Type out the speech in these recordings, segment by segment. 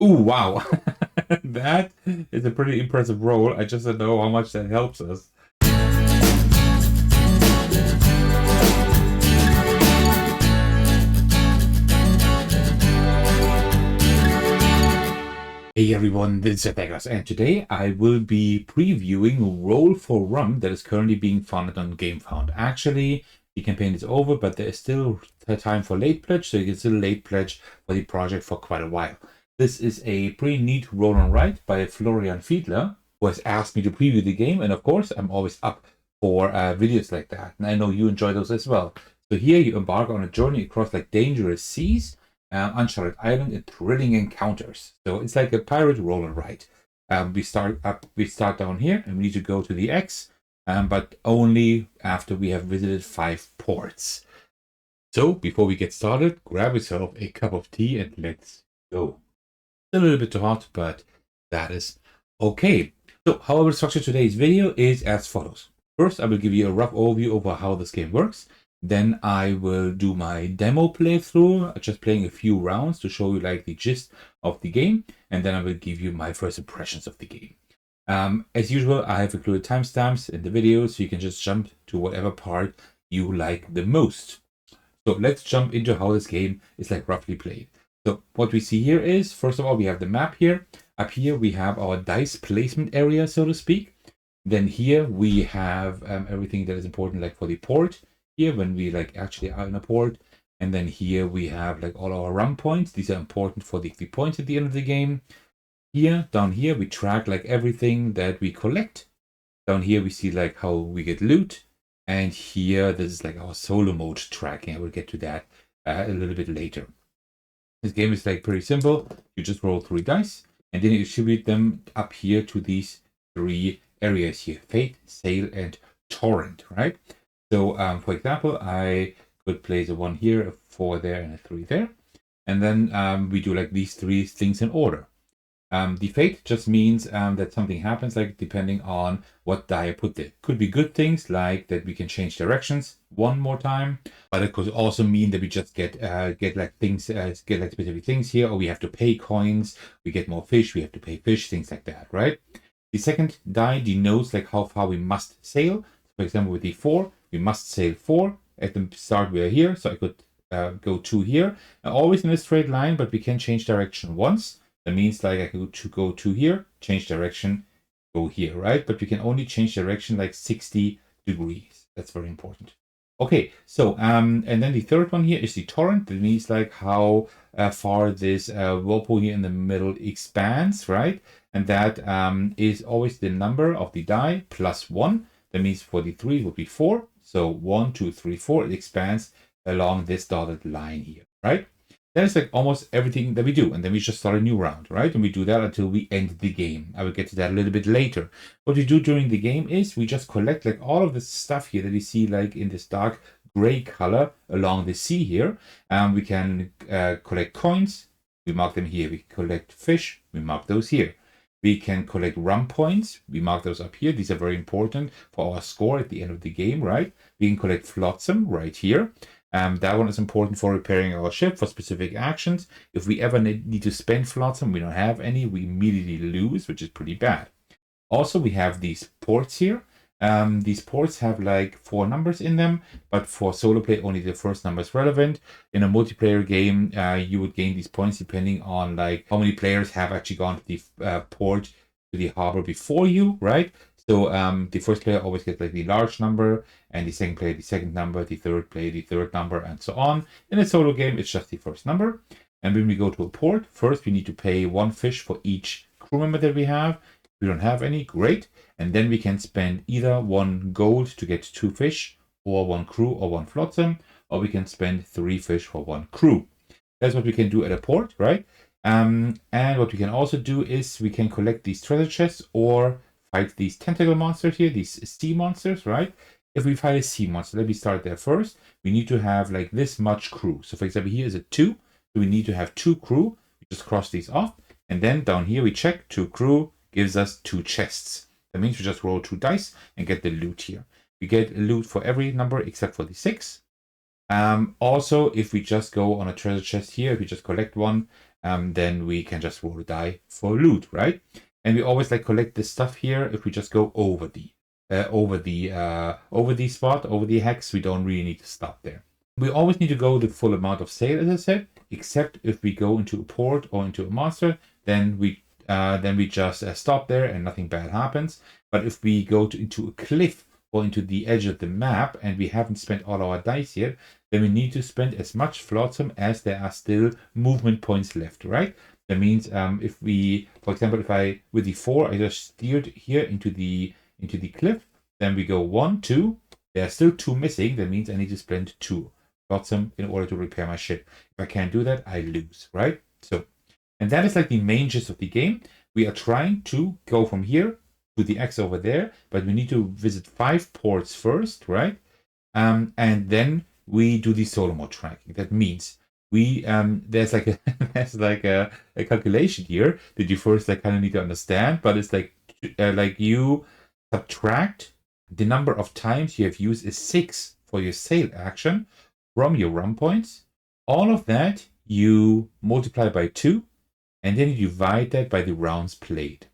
Ooh, wow. That is a pretty impressive roll. I just don't know how much that helps us. Hey everyone, this is Thecos, and today I will be previewing Roll4Rum that is currently being funded on Gamefound. Actually, the campaign is over, but there is still time for late pledge, so you can still late pledge for the project for quite a while. This is a pretty neat roll and write by Florian Fiedler, who has asked me to preview the game, and of course, I'm always up for videos like that, and I know you enjoy those as well. So here you embark on a journey across like dangerous seas, uncharted island, and thrilling encounters. So it's like a pirate roll and write. We start down here, and we need to go to the X, but only after we have visited 5 ports. So before we get started, grab yourself a cup of tea and let's go. It's a little bit too hot, but that is okay. So how I will structure today's video is as follows. First, I will give you a rough overview over how this game works. Then I will do my demo playthrough, just playing a few rounds to show you like the gist of the game. And then I will give you my first impressions of the game. As usual, I have included timestamps in the video, so you can just jump to whatever part you like the most. So let's jump into how this game is like roughly played. So what we see here is, first of all, we have the map here. Up here, we have our dice placement area, so to speak. Then here we have everything that is important like for the port. Here when we like actually are in a port, and then here we have like all our rum points. These are important for the points at the end of the game. Here down here we track like everything that we collect. Down here we see like how we get loot, and here this is like our solo mode tracking. I will get to that a little bit later. This game is like pretty simple. You just roll 3 dice and then you distribute them up here to these 3 areas here: Fate, Sail, and Torrent, right? So, for example, I could place a 1 here, a 4 there, and a 3 there. And then we do like these 3 things in order. The fate just means that something happens, like depending on what die I put there. Could be good things, like that we can change directions 1 more time, but it could also mean that we just get like things, get like specific things here, or we have to pay coins, we get more fish, we have to pay fish, things like that, right? The second die denotes like how far we must sail. For example, with the 4, we must sail 4. At the start, we are here, so I could go 2 here. Always in a straight line, but we can change direction once. That means like I could go 2 here, change direction, go here, right? But we can only change direction like 60 degrees. That's very important. Okay, so and then the third one here is the torrent. That means like how far this whirlpool here in the middle expands, right? And that is always the number of the die plus 1. That means for the 3 would be 4. So 1, 2, 3, 4. It expands along this dotted line here, right? That is like almost everything that we do. And then we just start a new round, right? And we do that until we end the game. I will get to that a little bit later. What we do during the game is we just collect like all of this stuff here that you see like in this dark gray color along the sea here. We can collect coins. We mark them here. We collect fish. We mark those here. We can collect rum points. We mark those up here. These are very important for our score at the end of the game, right? We can collect flotsam right here. That one is important for repairing our ship for specific actions. If we ever need to spend flotsam, we don't have any, we immediately lose, which is pretty bad. Also, we have these ports here. These ports have like 4 numbers in them, but for solo play, only the first number is relevant. In a multiplayer game, you would gain these points depending on like how many players have actually gone to the port to the harbor before you, right? So the first player always gets like the large number, and the second player the second number, the third player the third number, and so on. In a solo game, it's just the first number. And when we go to a port, first we need to pay 1 fish for each crew member that we have. We don't have any, great. And then we can spend either 1 gold to get 2 fish, or 1 crew, or 1 flotsam, or we can spend 3 fish for 1 crew. That's what we can do at a port, right? And what we can also do is we can collect these treasure chests or fight these tentacle monsters here, these sea monsters, right? If we fight a sea monster, let me start there first. We need to have like this much crew. So for example, here is a 2. So we need to have 2 crew. We just cross these off. And then down here we check 2 crew gives us 2 chests. That means we just roll 2 dice and get the loot here. We get loot for every number except for the 6. Also, if we just go on a treasure chest here, if we just collect one, then we can just roll a die for loot, right? And we always like collect this stuff here if we just go over the spot, over the hex. We don't really need to stop there. We always need to go the full amount of sail, as I said, except if we go into a port or into a monster, then we just stop there and nothing bad happens. But if we go into a cliff or into the edge of the map and we haven't spent all our dice yet, then we need to spend as much flotsam as there are still movement points left, right? That means if we, for example, if I, with the 4, I just steered here into the cliff, then we go 1, 2, there are still 2 missing, that means I need to spend 2 flotsam in order to repair my ship. If I can't do that, I lose, right? So, and that is like the main gist of the game. We are trying to go from here to the X over there, but we need to visit 5 ports first, right? And then we do the solo mode tracking. That means we there's like a calculation here that you first like kind of need to understand, but it's like you subtract the number of times you have used a 6 for your sail action from your rum points. All of that you multiply by 2, and then you divide that by the rounds played.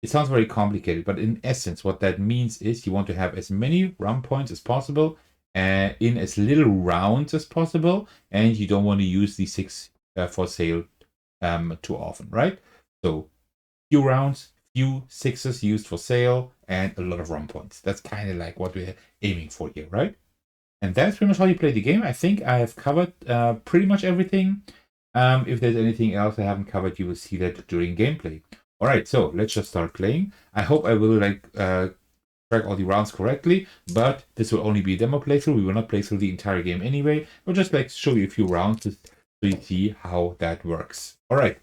It sounds very complicated, but in essence, what that means is you want to have as many rum points as possible in as little rounds as possible, and you don't want to use the 6 for sail too often, right? So few rounds, few 6s used for sail, and a lot of rum points. That's kind of like what we're aiming for here, right? And that's pretty much how you play the game. I think I have covered pretty much everything. If there's anything else I haven't covered, you will see that during gameplay. All right, so let's just start playing. I hope I will track all the rounds correctly, but this will only be a demo playthrough. We will not play through the entire game anyway. We'll just like show you a few rounds so you see how that works. All right,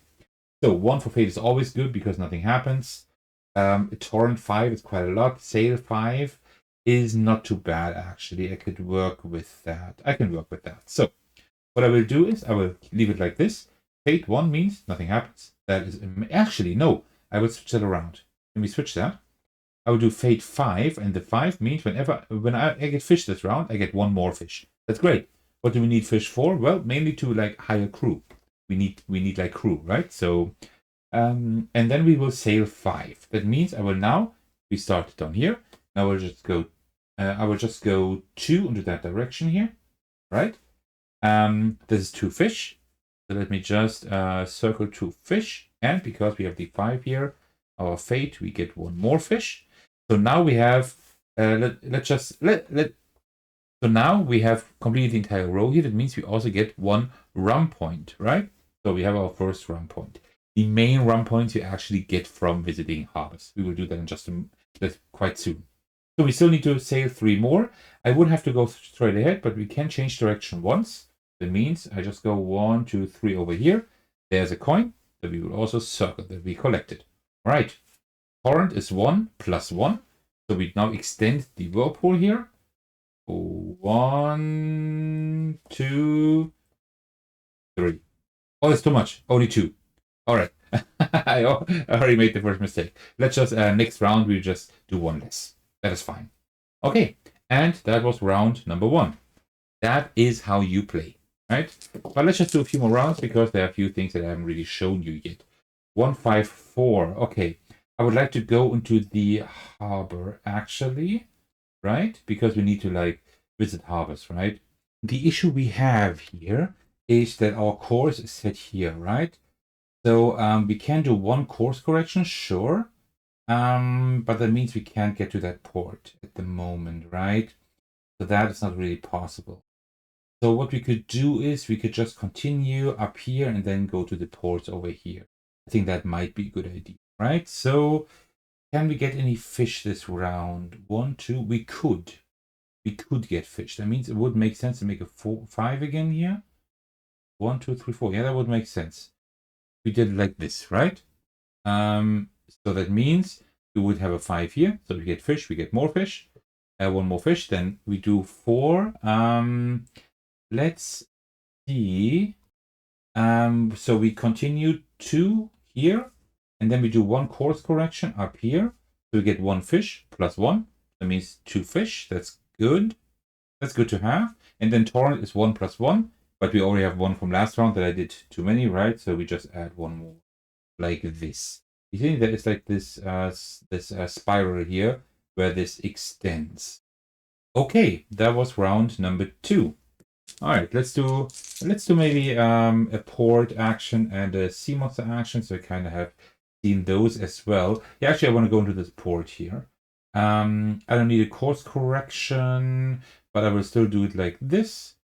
so 1 for fate is always good because nothing happens. Torrent 5 is quite a lot. Sail 5 is not too bad, actually. I could work with that. I can work with that. So what I will do is I will leave it like this. Fate 1 means nothing happens. That is actually, no, I will switch that around. Let me switch that. I will do Fate 5, and the 5 means when I get fish this round, I get 1 more fish. That's great. What do we need fish for? Well, mainly to like hire crew. We need like crew, right? So and then we will sail 5. That means I will now, we start down here. Now I will just go 2 into that direction here, right? This is 2 fish. So let me just circle 2 fish, and because we have the 5 here, our fate, we get 1 more fish. So now we have so now we have completed the entire row here. That means we also get 1 rum point, right? So we have our first rum point. The main rum points you actually get from visiting harbors. We will do that in just quite soon. So we still need to sail 3 more. I would have to go straight ahead, but we can change direction once. That means I just go 1, 2, 3 over here. There's a coin that we will also circle that we collected. All right. Torrent is 1 plus 1. So we now extend the whirlpool here. 1, 2, 3. Oh, that's too much. Only 2. All right. I already made the first mistake. Let's just, next round, we just do 1 less. That is fine. Okay. And that was round number 1. That is how you play. Right? But let's just do a few more rounds because there are a few things that I haven't really shown you yet. 1, 5, 4. Okay. I would like to go into the harbor actually, right? Because we need to like visit harbors, right? The issue we have here is that our course is set here, right? So we can do 1 course correction, sure. But that means we can't get to that port at the moment, right? So that is not really possible. So what we could do is we could just continue up here and then go to the ports over here. I think that might be a good idea, right? So can we get any fish this round? 1, 2, we could. We could get fish. That means it would make sense to make a 4, 5 again here. 1, 2, 3, 4. Yeah, that would make sense. We did it like this, right? So that means we would have a 5 here. So we get fish, we get more fish. 1 more fish. Then we do 4. Let's see. So we continue 2 here, and then we do 1 course correction up here. So we get 1 fish plus 1. That means 2 fish. That's good. That's good to have. And then torrent is 1 plus 1. but we already have one from last round that I did too many, right? So we just add one more like this. You see that it's like this spiral here where this extends. Okay, that was round number 2. All right, let's do maybe a port action and a sea monster action, so I kind of have seen those as well. Yeah, actually, I want to go into this port here. I don't need a course correction, but I will still do it like this.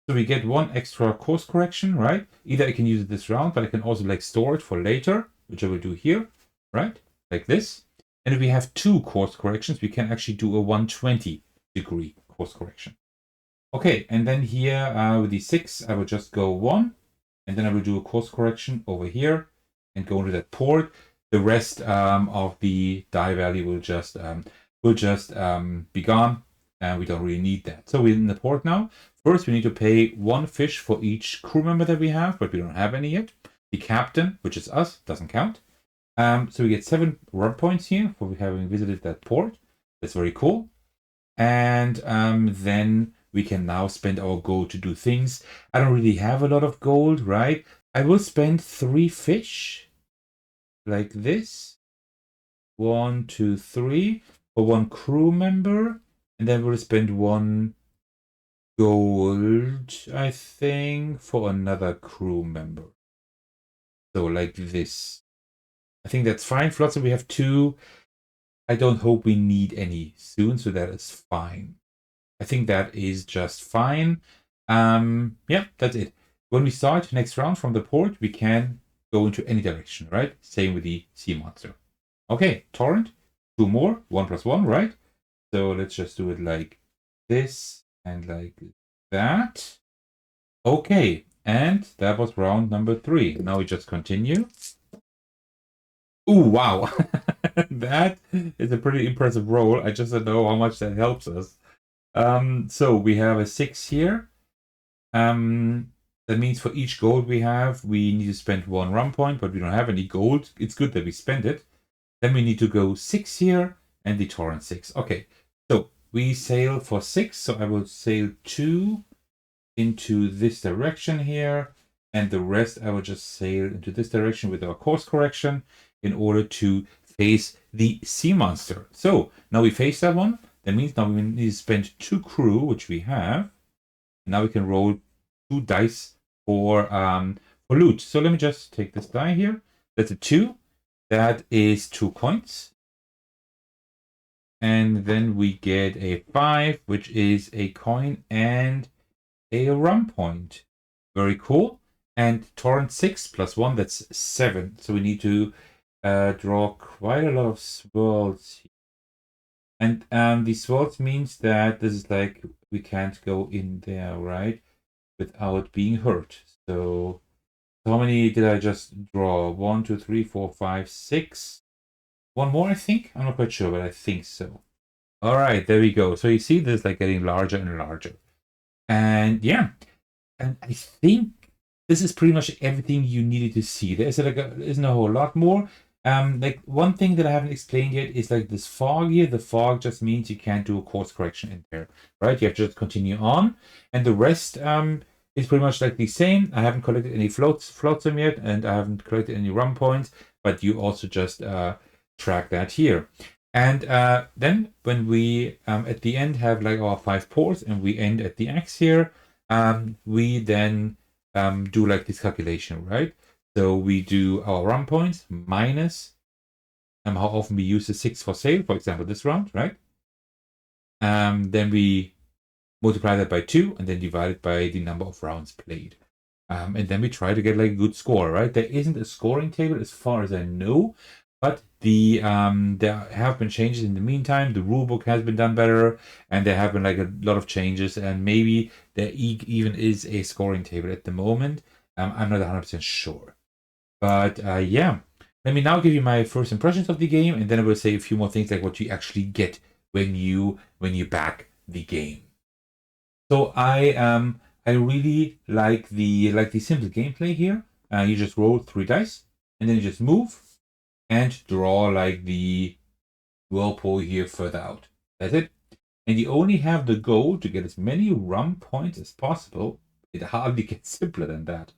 So we get one extra course correction, right? Either I can use it this round, but I can also like store it for later, which I will do here, right? Like this. And if we have 2 course corrections, we can actually do a 120-degree course correction. Okay, and then here with the 6, I will just go 1, and then I will do a course correction over here and go into that port. The rest of the die value will just be gone, and we don't really need that. So we're in the port now. First, we need to pay 1 fish for each crew member that we have, but we don't have any yet. The captain, which is us, doesn't count. So we get 7 rum points here for having visited that port. That's very cool. And then we can now spend our gold to do things. I don't really have a lot of gold, right? I will spend 3 fish like this. 1, 2, 3 for 1 crew member. And then we'll spend 1 gold, I think, for another crew member. So like this. I think that's fine. Flotsam, we have 2. I don't hope we need any soon, so that is fine. I think that is just fine. Yeah, that's it. When we start next round from the port, we can go into any direction, right? Same with the sea monster. Okay, torrent, 2 more, 1 + 1, right? So let's just do it like this and like that. Okay, and that was round number 3. Now we just continue. Ooh, wow. That is a pretty impressive roll. I just don't know how much that helps us. So we have a 6 here. That means for each gold we have, we need to spend 1 rum point, but we don't have any gold. It's good that we spend it. Then we need to go 6 here and the torrent 6. Okay, so we sail for 6. So I will sail 2 into this direction here, and the rest I will just sail into this direction with our course correction in order to face the sea monster. So now we face that one. That means now we need to spend 2 crew, which we have. Now we can roll 2 dice for loot. So let me just take this die here. That's a 2. That is 2 coins. And then we get a 5, which is a coin and a rum point. Very cool. And torrent 6 + 1, that's 7. So we need to draw quite a lot of swirls here. And the swirls means that this is like we can't go in there, right? Without being hurt. So how many did I just draw? 1, 2, 3, 4, 5, 6. 1 more, I think. I'm not quite sure, but I think so. All right, there we go. So you see this like getting larger and larger. And yeah, and I think this is pretty much everything you needed to see. There isn't a whole lot more. Like one thing that I haven't explained yet is like this fog here. The fog just means you can't do a course correction in there, right? You have to just continue on, and the rest is pretty much like the same. I haven't collected any flotsam yet, and I haven't collected any rum points, but you also just track that here. And then when we at the end have like our 5 ports and we end at the X here, we then do like this calculation, right? So we do our rum points minus how often we use the 6 for sale, for example, this round, right? Then we multiply that by 2 and then divide it by the number of rounds played. And then we try to get like a good score, right? There isn't a scoring table as far as I know, but there have been changes in the meantime. The rulebook has been done better, and there have been like a lot of changes, and maybe there even is a scoring table at the moment. I'm not 100% sure. But yeah, let me now give you my first impressions of the game, and then I will say a few more things like what you actually get when you back the game. So I really like the simple gameplay here. You just roll 3 dice, and then you just move and draw like the whirlpool here further out. That's it. And you only have the goal to get as many rum points as possible It hardly gets simpler than that.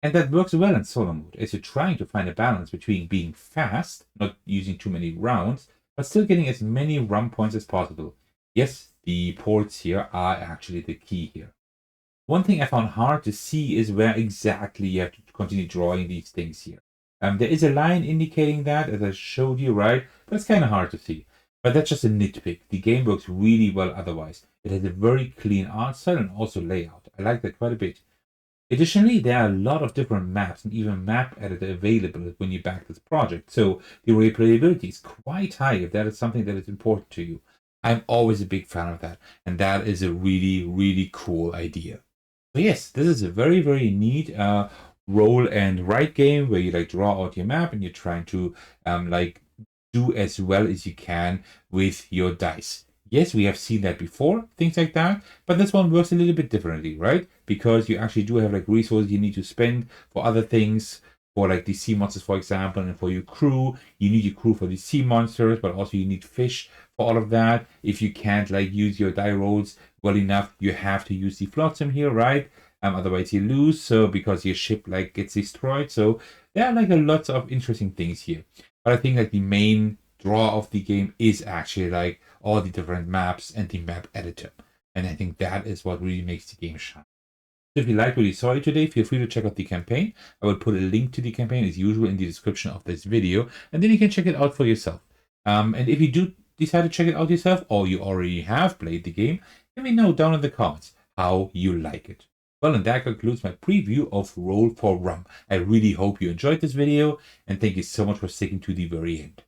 And that works well in solo mode, as you're trying to find a balance between being fast, not using too many rounds, but still getting as many rum points as possible. Yes, the ports here are actually the key here. One thing I found hard to see is where exactly you have to continue drawing these things here. There is a line indicating that, as I showed you, right? But it's kind of hard to see. But that's just a nitpick. The game works really well otherwise. It has a very clean art style and also layout. I like that quite a bit. Additionally, there are a lot of different maps and even map editor available when you back this project, so the replayability is quite high if that is something that is important to you. I'm always a big fan of that, and that is a really, really cool idea. So yes, this is a very, very neat roll and write game where you like draw out your map and you're trying to like do as well as you can with your dice. Yes, we have seen that before, things like that, but this one works a little bit differently, right? Because you actually do have like resources you need to spend for other things, for like the sea monsters, for example, and for your crew. You need your crew for the sea monsters, but also you need fish for all of that. If you can't like use your die rolls well enough, you have to use the flotsam here, right? Otherwise you lose, so because your ship like gets destroyed. So there are like a lot of interesting things here. But I think like the main draw of the game is actually like all the different maps and the map editor. And I think that is what really makes the game shine. So if you liked what you saw today, feel free to check out the campaign. I will put a link to the campaign as usual in the description of this video, and then you can check it out for yourself. And if you do decide to check it out yourself, or you already have played the game, let me know down in the comments how you like it. Well, and that concludes my preview of Roll4Rum. I really hope you enjoyed this video, and thank you so much for sticking to the very end.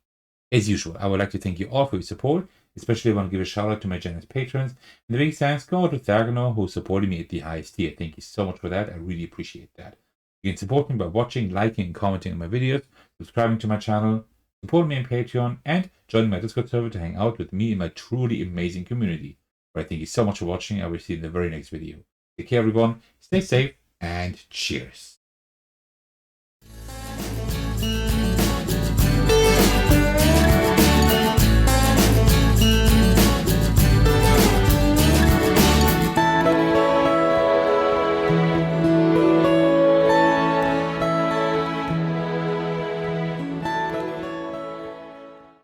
As usual, I would like to thank you all for your support, especially I want to give a shout out to my generous patrons. And the big thanks go out to Thecos, who supported me at the highest tier. Thank you so much for that. I really appreciate that. You can support me by watching, liking, and commenting on my videos, subscribing to my channel, support me on Patreon, and joining my Discord server to hang out with me and my truly amazing community. But thank you so much for watching. I will see you in the very next video. Take care, everyone. Stay safe, and cheers.